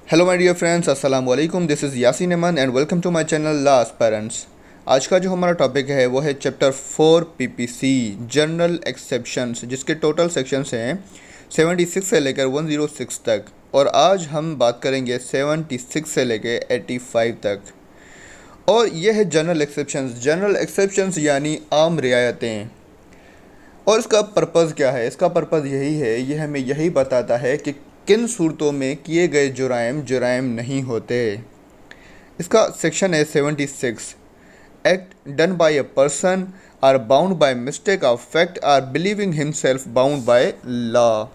Hello my dear friends, अस्सलाम वालेकुम। This is Yasin Aman and welcome to my channel law aspirants. आज का जो हमारा टॉपिक है वो है चैप्टर 4 पीपीसी जनरल एक्सेप्शंस, जिसके टोटल सेक्शंस हैं 76 से लेकर 106 तक। और आज हम बात करेंगे 76 से लेकर 85 तक। और यह है जनरल एक्सेप्शंस। जनरल एक्सेप्शंस यानी आम रियायतें। और इसका पर्पज़ क्या है? इसका पर्पज़ यही है, ये हमें यही बताता है कि किन सूरतों में किए गए जुराइम नहीं होते। इसका सेक्शन है 76। Act done by a person or bound by mistake of fact or believing himself bound by law.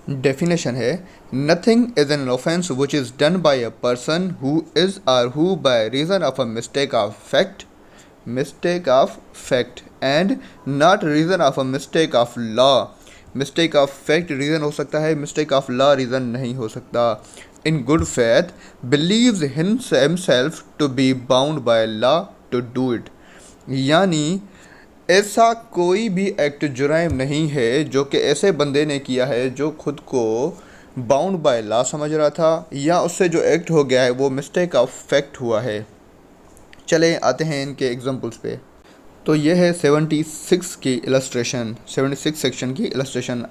Definition है, nothing is an offence which is done by a person who is or who by reason of a mistake of fact and not reason of a mistake of law. Mistake of fact reason हो सकता है, mistake of law reason नहीं हो सकता। In good faith believes himself to be bound by law to do it. यानी ऐसा कोई भी एक्ट जुराइम नहीं है जो कि ऐसे बंदे ने किया है जो खुद को बाउंड बाय लॉ समझ रहा था, या उससे जो एक्ट हो गया है वो मिस्टेक ऑफ फैक्ट हुआ है। चले आते हैं इनके एग्जांपल्स पे। तो ये है 76 की इलस्ट्रेशन, 76 सेक्शन की इलस्ट्रेशन।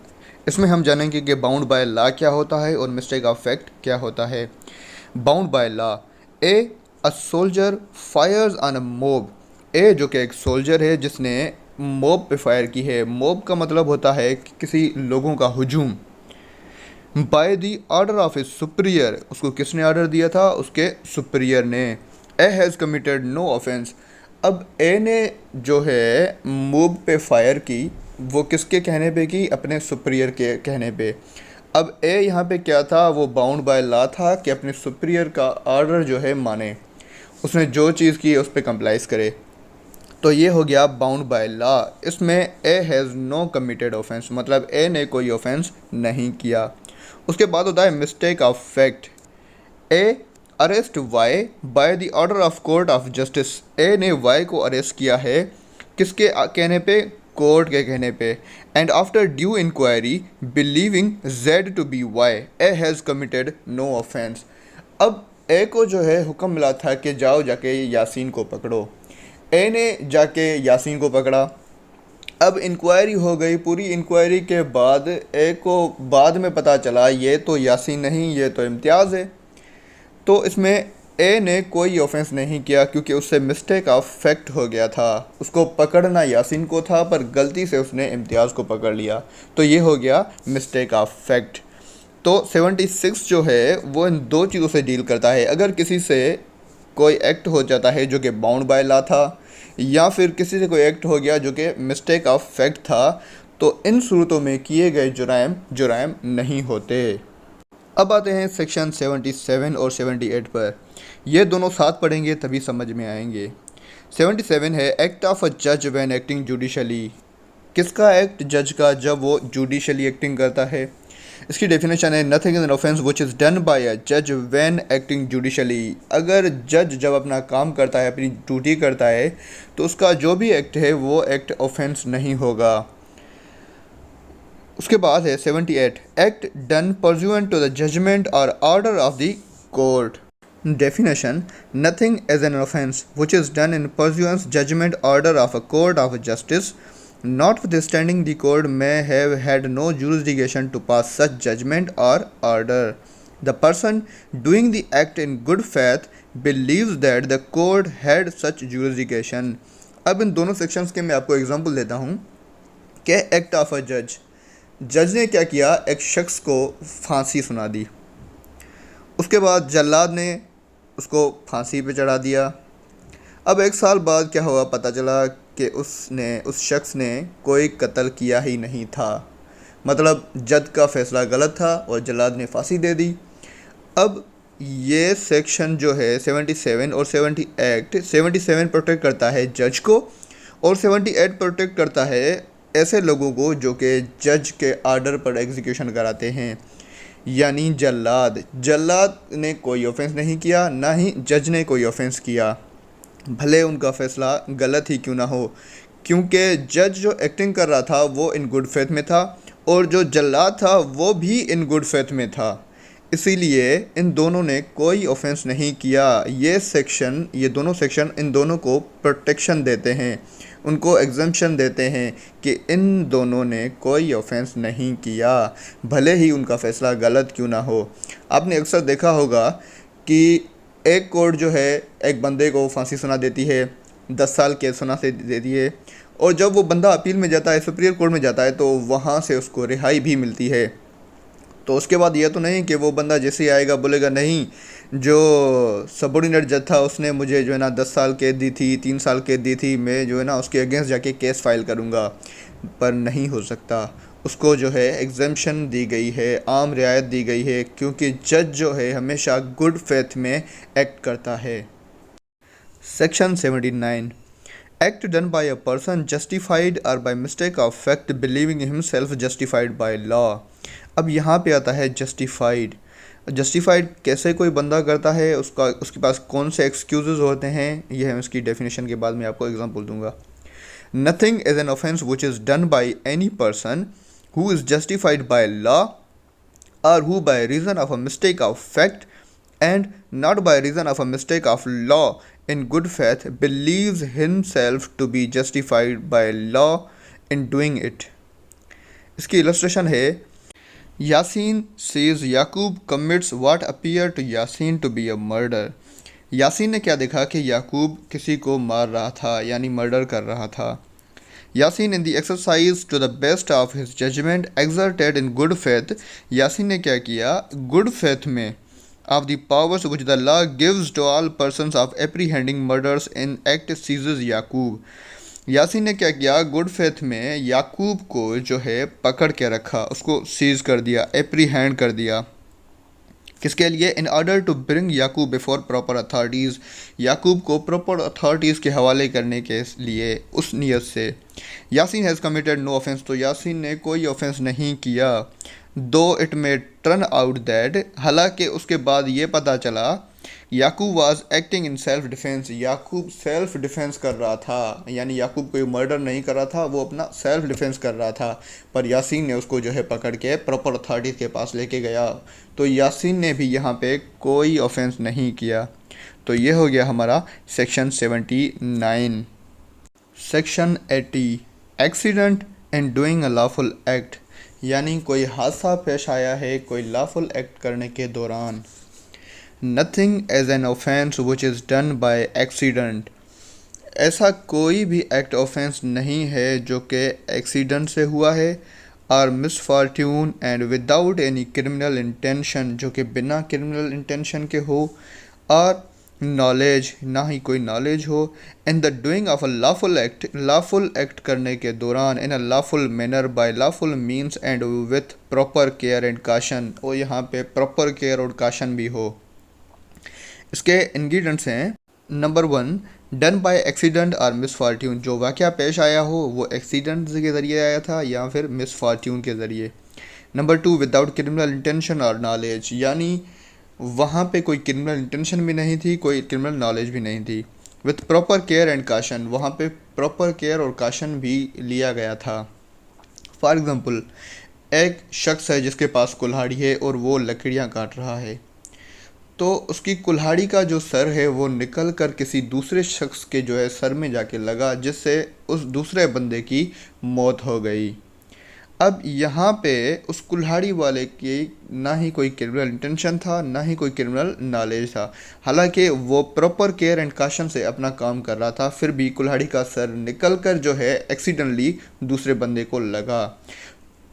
इसमें हम जानेंगे कि बाउंड बाय लॉ क्या होता है और मिस्टेक ऑफ फैक्ट क्या होता है। Bound by law, a soldier fires on a mob. जो कि एक सोल्जर है जिसने मॉब पे फायर की है। मॉब का मतलब होता है कि किसी लोगों का हुजूम। By the order of a superior, उसको किसने ऑर्डर दिया था? उसके सुपीरियर ने। A has committed no offence. अब ए ने जो है मूव पे फायर की, वो किसके कहने पे की? अपने सुपीरियर के कहने पे। अब ए यहाँ पे क्या था? वो बाउंड बाय लॉ था कि अपने सुपीरियर का ऑर्डर जो है माने, उसने जो चीज़ की उस पर कंप्लाइज करे। तो ये हो गया बाउंड बाय लॉ। इसमें A has no committed offence, मतलब ए ने कोई ऑफेंस नहीं किया। उसके बाद होता है mistake of fact. A arrest Y by the order of court of justice. A ने वाई को अरेस्ट किया है, किसके कहने पे? कोर्ट के कहने पे। And after due inquiry believing Z to be Y, A has committed no offence. अब ए को जो है हुक्म मिला था कि जाओ जाके यासीन को पकड़ो। ए ने जाके यासीन को पकड़ा। अब इंक्वायरी हो गई, पूरी इंक्वायरी के बाद ए को बाद में पता चला ये तो यासीन नहीं, ये तो इम्तियाज़ है। तो इसमें ए ने कोई ऑफेंस नहीं किया क्योंकि उससे मिस्टेक ऑफ फैक्ट हो गया था। उसको पकड़ना यासीन को था पर गलती से उसने इम्तियाज़ को पकड़ लिया, तो ये हो गया मिस्टेक ऑफ फैक्ट। तो 76 जो है वो इन दो चीज़ों से डील करता है। अगर किसी से कोई एक्ट हो जाता है जो कि बाउंड बाय लॉ था, या फिर किसी से कोई एक्ट हो गया जो कि मिस्टेक ऑफ फैक्ट था, तो इन सूरतों में किए गए जुराइम नहीं होते। अब आते हैं सेक्शन 77 और 78 पर। ये दोनों साथ पढ़ेंगे तभी समझ में आएंगे। 77 है एक्ट ऑफ अ जज व्हेन एक्टिंग जुडिशली। किसका एक्ट? जज का, जब वो जुडिशली एक्टिंग करता है। इसकी डेफिनेशन है, nothing is an offence which is done by a जज व्हेन एक्टिंग जुडिशली। अगर जज जब अपना काम करता है, अपनी ड्यूटी करता है, तो उसका जो भी एक्ट है वो एक्ट ऑफेंस नहीं होगा। उसके बाद है 78 act done pursuant to the judgment और order of the court. Definition, nothing is an offence which is done in pursuance judgment order of a court of justice notwithstanding the court may have had no jurisdiction to pass such judgment or order. The person doing the act in good faith believes that the court had such jurisdiction. अब इन दोनों sections के मैं आपको example देता हूँ कि act of अ जज ने क्या किया? एक शख्स को फांसी सुना दी। उसके बाद जल्लाद ने उसको फांसी पे चढ़ा दिया। अब 1 साल बाद क्या हुआ? पता चला कि उस शख्स ने कोई कत्ल किया ही नहीं था। मतलब जज का फैसला गलत था और जल्लाद ने फांसी दे दी। अब ये सेक्शन जो है 77 और 77 प्रोटेक्ट करता है जज को, और 78 प्रोटेक्ट करता है ऐसे लोगों को जो कि जज के आर्डर पर एग्जीक्यूशन कराते हैं। यानी जल्लाद ने कोई ऑफेंस नहीं किया, ना ही जज ने कोई ऑफेंस किया, भले उनका फ़ैसला गलत ही क्यों ना हो, क्योंकि जज जो एक्टिंग कर रहा था वो इन गुड फेथ में था और जो जल्लाद था वो भी इन गुड फेथ में था। इसीलिए इन दोनों ने कोई ऑफेंस नहीं किया। ये दोनों सेक्शन इन दोनों को प्रोटेक्शन देते हैं, उनको एग्जम्पशन देते हैं कि इन दोनों ने कोई ऑफेंस नहीं किया, भले ही उनका फ़ैसला गलत क्यों ना हो। आपने अक्सर देखा होगा कि एक कोर्ट जो है एक बंदे को फांसी सुना देती है, 10 साल कैद सुना से देती है, और जब वो बंदा अपील में जाता है, सुप्रीम कोर्ट में जाता है, तो वहाँ से उसको रिहाई भी मिलती है। तो उसके बाद ये तो नहीं कि वो बंदा जैसे ही आएगा बोलेगा नहीं, जो सबॉर्डिनेट जज था उसने मुझे जो है ना 10 साल कैद दी थी, 3 साल कैद दी थी, मैं जो है ना उसके अगेंस्ट जाके केस फाइल करूँगा। पर नहीं हो सकता। उसको जो है एग्जम्पशन दी गई है, आम रियायत दी गई है, क्योंकि जज जो है हमेशा गुड फेथ में एक्ट करता है। Section 79 act done by a person justified और by mistake of fact believing himself justified by law. अब यहाँ पे आता है जस्टिफाइड। जस्टिफाइड कैसे कोई बंदा करता है, उसके पास कौन से एक्सक्यूजेज होते हैं, ये है उसकी डेफिनेशन के बाद मैं आपको एग्जांपल दूंगा। Nothing is an offence which is done by any person who is justified by law और who by reason of a mistake of fact and not by reason of a mistake of law in good faith believes himself to be justified by law in doing it। इसकी illustration है, Yasin sees Yakub commits what appear to Yasin to be a murder। Yasin ने क्या देखा कि याकूब किसी को मार रहा था, यानी मर्डर कर रहा था। Yasin in the exercise to the best of his judgment exerted in good faith, Yasin ने क्या किया, good faith में of the powers which the law gives to all persons of apprehending murders in act seizes याकूब। यासीन ने क्या किया, good faith में याकूब को जो है पकड़ के रखा, उसको सीज कर दिया, एप्रीहेंड कर दिया। किसके लिए? In order to bring Yakub before proper authorities, Yakub को प्रॉपर अथॉरिटीज़ के हवाले करने के लिए, उस नीयत से। Yasin has committed no offence, तो यासीन ने कोई ऑफेंस नहीं किया। Though it may turn out that, हालांकि उसके बाद ये पता चला Yakub was acting in self defence, Yakub self defence कर रहा था, यानी याकूब कोई मर्डर नहीं कर रहा था, वो अपना सेल्फ डिफेंस कर रहा था। पर यासीन ने उसको जो है पकड़ के प्रॉपर अथॉरिटीज़ के पास लेके गया, तो यासीन ने भी यहाँ पे कोई ऑफेंस नहीं किया। तो ये हो गया हमारा section 79। Section 80 accident in doing a lawful act, यानी कोई हादसा पेश आया है कोई लॉफुल एक्ट करने के दौरान। Nothing as an offence which is done by accident, ऐसा कोई भी एक्ट ऑफेंस नहीं है जो कि एक्सीडेंट से हुआ है, और misfortune and without any criminal intention, जो कि बिना क्रिमिनल इंटेंशन के हो, और नॉलेज, ना ही कोई नॉलेज हो, in the doing of a lawful act करने के दौरान, in a lawful manner by lawful means and with proper care and caution, और यहाँ पे प्रॉपर केयर और काशन भी हो। इसके इंग्रेडिएंट्स हैं, नंबर 1 डन बाय एक्सीडेंट और मिसफॉर्ट्यून, जो वाक़या पेश आया हो वो एक्सीडेंट के ज़रिए आया था या फिर मिसफॉर्ट्यून के ज़रिए। नंबर 2 विदाउट क्रिमिनल इंटेंशन और नॉलेज, यानी वहाँ पे कोई क्रिमिनल इंटेंशन भी नहीं थी, कोई क्रिमिनल नॉलेज भी नहीं थी। With proper care and caution, वहाँ पे प्रॉपर केयर और काशन भी लिया गया था। फॉर एग्ज़ाम्पल, एक शख्स है जिसके पास कुल्हाड़ी है और वो लकड़ियाँ काट रहा है, तो उसकी कुल्हाड़ी का जो सर है वो निकल कर किसी दूसरे शख्स के जो है सर में जाके लगा, जिससे उस दूसरे बंदे की मौत हो गई। अब यहाँ पे उस कुल्हाड़ी वाले की ना ही कोई क्रिमिनल इंटेंशन था, ना ही कोई क्रिमिनल नॉलेज था, हालांकि वो प्रॉपर केयर एंड काशन से अपना काम कर रहा था, फिर भी कुल्हाड़ी का सर निकल कर जो है एक्सीडेंटली दूसरे बंदे को लगा।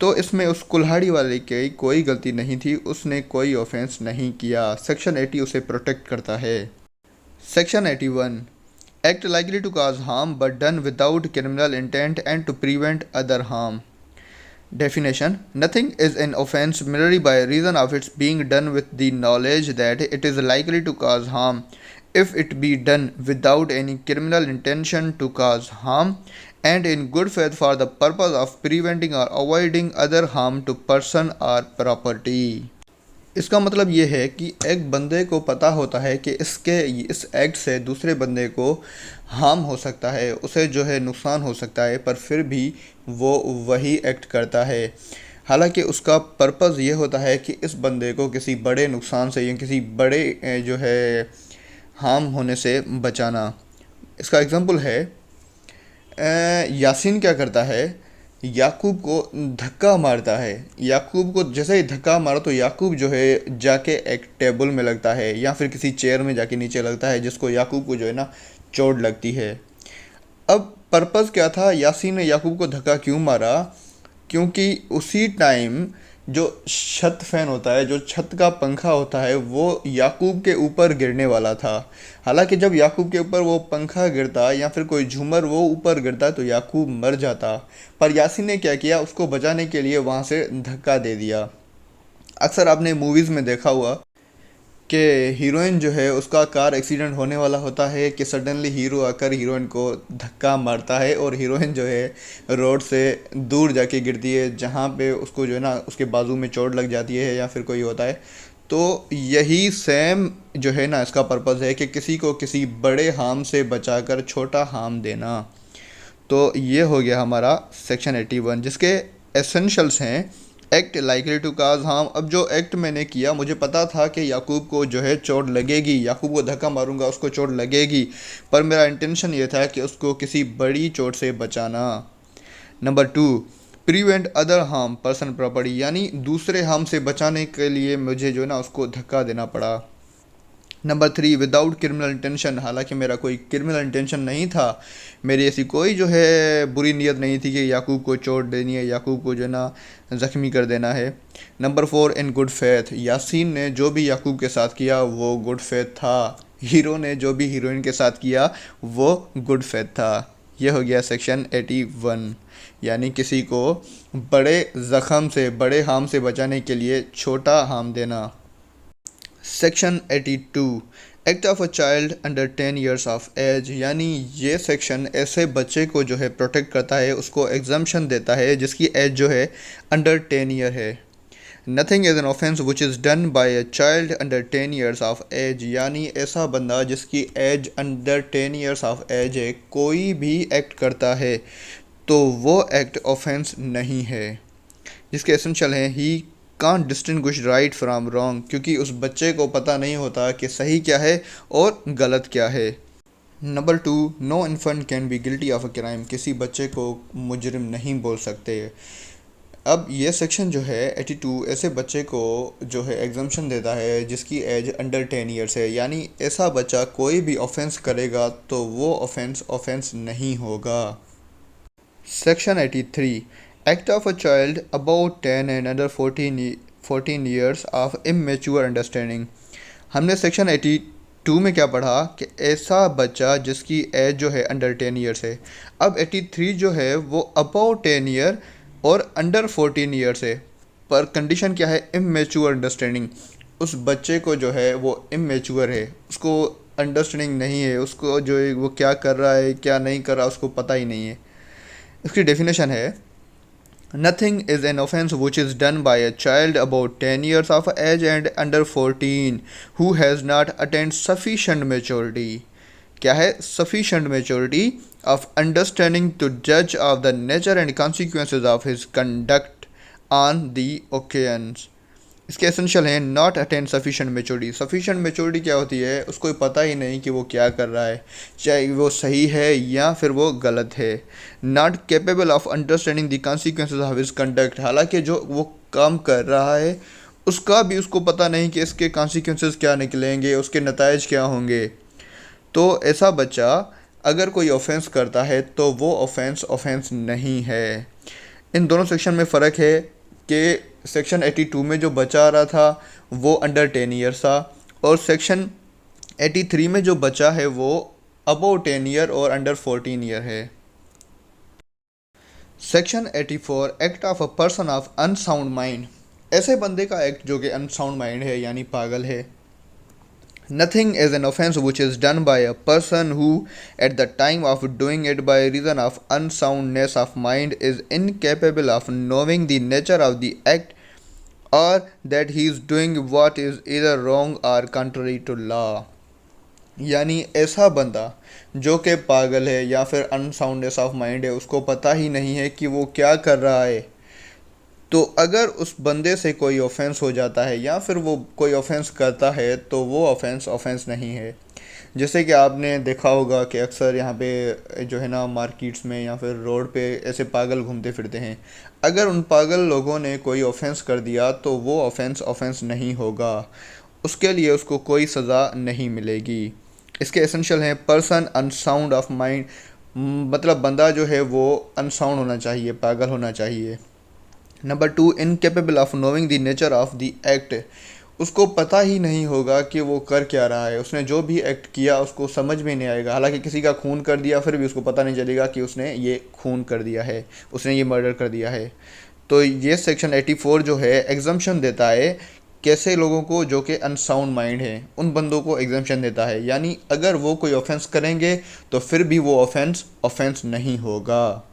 तो इसमें उस कुल्हाड़ी वाले की कोई गलती नहीं थी, उसने कोई ऑफेंस नहीं किया। सेक्शन 80 उसे प्रोटेक्ट करता है। Section 81 act likely to cause harm but done without criminal intent and to prevent other harm. Definition: nothing is an offense merely by reason of its being done with the knowledge that it is likely to cause harm, if it be done without any criminal intention to cause harm and in good faith for the purpose of preventing or avoiding other harm to person or property। इसका मतलब ये है कि एक बंदे को पता होता है कि इस एक्ट से दूसरे बंदे को हार्म हो सकता है, उसे जो है नुकसान हो सकता है, पर फिर भी वो वही एक्ट करता है। हालांकि उसका पर्पज़ ये होता है कि इस बंदे को किसी बड़े नुकसान से या किसी बड़े जो है हार्म होने से बचाना। इसका एग्जांपल है, यासीन क्या करता है, याकूब को धक्का मारता है। याकूब को जैसे ही धक्का मारा तो याकूब जो है जाके एक टेबल में लगता है या फिर किसी चेयर में जाके नीचे लगता है, जिसको याकूब को जो है ना चोट लगती है। अब पर्पज़ क्या था, यासीन ने याकूब को धक्का क्यों मारा? क्योंकि उसी टाइम जो छत फैन होता है, जो छत का पंखा होता है, वो याकूब के ऊपर गिरने वाला था। हालांकि जब याकूब के ऊपर वो पंखा गिरता या फिर कोई झूमर वो ऊपर गिरता तो याकूब मर जाता, पर यासीन ने क्या किया, उसको बचाने के लिए वहाँ से धक्का दे दिया। अक्सर आपने मूवीज़ में देखा हुआ कि हीरोइन जो है उसका कार एक्सीडेंट होने वाला होता है कि सडनली हीरो आकर हीरोइन को धक्का मारता है और हीरोइन जो है रोड से दूर जाके गिरती है, जहाँ पे उसको जो है ना उसके बाजू में चोट लग जाती है या फिर कोई होता है। तो यही सेम जो है ना इसका पर्पज़ है कि किसी को किसी बड़े हार्म से बचाकर छोटा हार्म देना। तो ये हो गया हमारा सेक्शन 81, जिसके एसेंशियल्स हैं act likely to cause harm. अब जो एक्ट मैंने किया, मुझे पता था कि याकूब को जो है चोट लगेगी, याकूब को धक्का मारूंगा उसको चोट लगेगी, पर मेरा इंटेंशन ये था कि उसको किसी बड़ी चोट से बचाना। Number 2, prevent other harm person property, यानी दूसरे हार्म से बचाने के लिए मुझे जो है ना उसको धक्का देना पड़ा। नंबर 3, विदाउट क्रिमिनल इंटेंशन, हालांकि मेरा कोई क्रिमिनल इंटेंशन नहीं था, मेरी ऐसी कोई जो है बुरी नीयत नहीं थी कि याकूब को चोट देनी है, याकूब को जो है ना ज़ख्मी कर देना है। Number 4, in good faith, Yasin ने जो भी याकूब के साथ किया वो गुड फेथ था। हीरो ने जो भी हीरोइन के साथ किया वो गुड फेथ था। यह हो गया सेक्शन 81, यानी किसी को बड़े ज़ख़म से, बड़े हार्म से बचाने के लिए छोटा हार्म देना। Section 82, act of a child under 10 years of age, यानी ये सेक्शन ऐसे बच्चे को जो है प्रोटेक्ट करता है, उसको एग्जम्पशन देता है जिसकी एज जो है अंडर 10 ईयर है। Nothing is an offence which is done by a child under 10 years of age, यानी ऐसा बंदा जिसकी age under 10 years of age है, कोई भी एक्ट करता है तो वो एक्ट ऑफेंस नहीं है। जिसके एसेंशियल हैं, he can't distinguish right from wrong, क्योंकि उस बच्चे को पता नहीं होता कि सही क्या है और गलत क्या है। Number 2, no infant can be guilty of a crime, किसी बच्चे को मुजरिम नहीं बोल सकते। अब ये सेक्शन जो है 82 ऐसे बच्चे को जो है एग्जम्पशन देता है जिसकी एज अंडर 10 ईयर्स है, यानी ऐसा बच्चा कोई भी ऑफेंस करेगा तो वो ऑफेंस नहीं होगा। Section 83, act of a child about 10 and under 14 years of immature understanding. हमने सेक्शन 82 में क्या पढ़ा कि ऐसा बच्चा जिसकी एज जो है अंडर 10 ईयर्स है। अब 83 जो है वो अबाउट 10 ईयर और अंडर 14 ईयर्स है, पर कंडीशन क्या है, इमेच्योर अंडरस्टैंडिंग। उस बच्चे को जो है वो इमेच्योर है, उसको अंडरस्टैंडिंग नहीं है, उसको जो है वो क्या कर रहा है क्या नहीं कर रहा उसको पता ही नहीं है। इसकी डेफिनेशन है, nothing is an offence which is done by a child about 10 years of age and under 14 who has not attend sufficient maturity. क्या है? Sufficient maturity of understanding to जज of the nature and consequences of his conduct on the occasions. इसके essential हैं, not attend sufficient maturity. Sufficient maturity क्या होती है? उसको पता ही नहीं कि वो क्या कर रहा है, चाहे वो सही है या फिर वो गलत है। Not capable of understanding the consequences of his conduct, हालांकि जो वो काम कर रहा है उसका भी उसको पता नहीं कि इसके कॉन्सिक्वेंसेज क्या निकलेंगे, उसके नताइज क्या होंगे। तो ऐसा बच्चा अगर कोई ऑफेंस करता है तो वो ऑफेंस नहीं है। इन दोनों सेक्शन में फ़र्क है कि सेक्शन 82 में जो बच्चा आ रहा था वो अंडर 10 ईयर्स था, और सेक्शन 83 में जो बच्चा है वो अबव 10 ईयर और अंडर 14 ईयर है। Section 84, act of a person of unsound mind, ऐसे बंदे का एक्ट जो कि अनसाउंड माइंड है यानी पागल है। Nothing is an offense which is done by a person who, at the time of doing it by reason of unsoundness of mind, is incapable of knowing the nature of the act, or that he is doing what is either wrong or contrary to law। यानी ऐसा बंदा जो कि पागल है या फिर unsoundness of mind है, उसको पता ही नहीं है कि वो क्या कर रहा है, तो अगर उस बंदे से कोई ऑफेंस हो जाता है या फिर वो कोई ऑफेंस करता है तो वो ऑफेंस नहीं है। जैसे कि आपने देखा होगा कि अक्सर यहाँ पे जो है ना मार्केट्स में या फिर रोड पे ऐसे पागल घूमते फिरते हैं। अगर उन पागल लोगों ने कोई ऑफेंस कर दिया तो वो ऑफेंस नहीं होगा, उसके लिए उसको कोई सज़ा नहीं मिलेगी। इसके एसेंशियल हैं पर्सन अनसाउंड ऑफ माइंड, मतलब बंदा जो है वो अनसाउंड होना चाहिए, पागल होना चाहिए। Number two, incapable of knowing the nature of the act, उसको पता ही नहीं होगा कि वो कर क्या रहा है। उसने जो भी एक्ट किया उसको समझ में नहीं आएगा, हालांकि किसी का खून कर दिया फिर भी उसको पता नहीं चलेगा कि उसने ये खून कर दिया है, उसने ये मर्डर कर दिया है। तो ये सेक्शन 84 जो है एग्जम्पशन देता है कैसे लोगों को जो कि अनसाउंड माइंड है उन बंदों को एग्जम्पशन देता है, यानी अगर वो कोई ऑफेंस करेंगे तो फिर भी वो ऑफेंस नहीं होगा।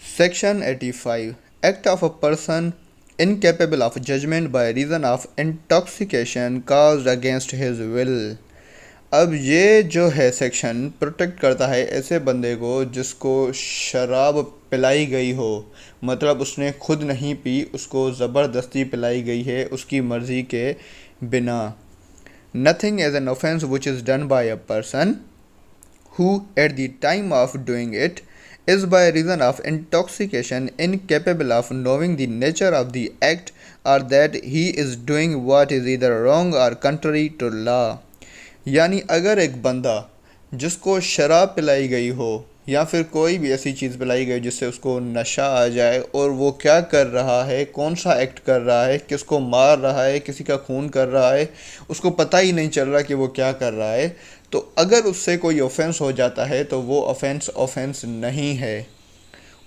Section 85, act of a person incapable of judgment by reason of intoxication caused against his will। अब ये जो है सेक्शन प्रोटेक्ट करता है ऐसे बंदे को जिसको शराब पिलाई गई हो, मतलब उसने खुद नहीं पी, उसको ज़बरदस्ती पिलाई गई है उसकी मर्ज़ी के बिना। Nothing as an offence which is done by a person who at the time of doing it is by reason of intoxication incapable of knowing the nature of the act, or that he is doing what is either wrong or contrary to law। यानी अगर एक बंदा जिसको शराब पिलाई गई हो या फिर कोई भी ऐसी चीज़ पिलाई गई जिससे उसको नशा आ जाए और वो क्या कर रहा है, कौन सा एक्ट कर रहा है, किसको मार रहा है, किसी का खून कर रहा है, उसको पता ही नहीं चल रहा कि वो क्या कर रहा है, तो अगर उससे कोई ऑफेंस हो जाता है तो वो ऑफेंस नहीं है।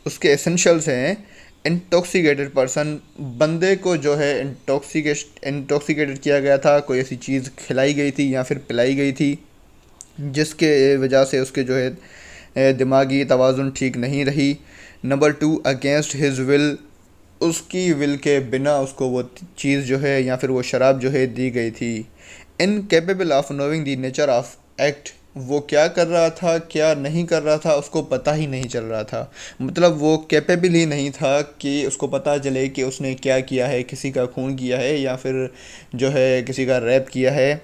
उसके एसेंशियल्स हैं इंटॉक्सिकेटेड पर्सन, बंदे को जो है इंटॉक्सिकेटेड किया गया था, कोई ऐसी चीज़ खिलाई गई थी या फिर पिलाई गई थी जिसके वजह से उसके जो है दिमागी तवाज़ुन ठीक नहीं रही। Number two, against his will, उसकी विल के बिना उसको वो चीज़ जो है या फिर वो शराब जो है दी गई थी। Incapable of knowing the nature of act, वो क्या कर रहा था क्या नहीं कर रहा था उसको पता ही नहीं चल रहा था, मतलब वो कैपेबल ही नहीं था कि उसको पता चले कि उसने क्या किया है, किसी का खून किया है या फिर जो है किसी का रैप किया है।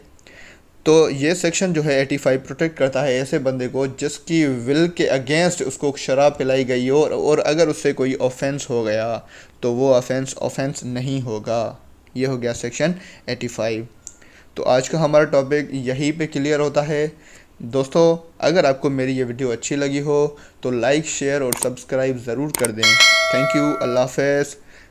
तो ये सेक्शन जो है 85 प्रोटेक्ट करता है ऐसे बंदे को जिसकी विल के अगेंस्ट उसको शराब पिलाई गई हो और अगर उससे कोई ऑफेंस हो गया तो वो ऑफेंस नहीं होगा। ये हो गया सेक्शन 85। तो आज का हमारा टॉपिक यहीं पे क्लियर होता है। दोस्तों, अगर आपको मेरी ये वीडियो अच्छी लगी हो तो लाइक, शेयर और सब्सक्राइब ज़रूर कर दें। थैंक यू, अल्लाह हाफ़िज़।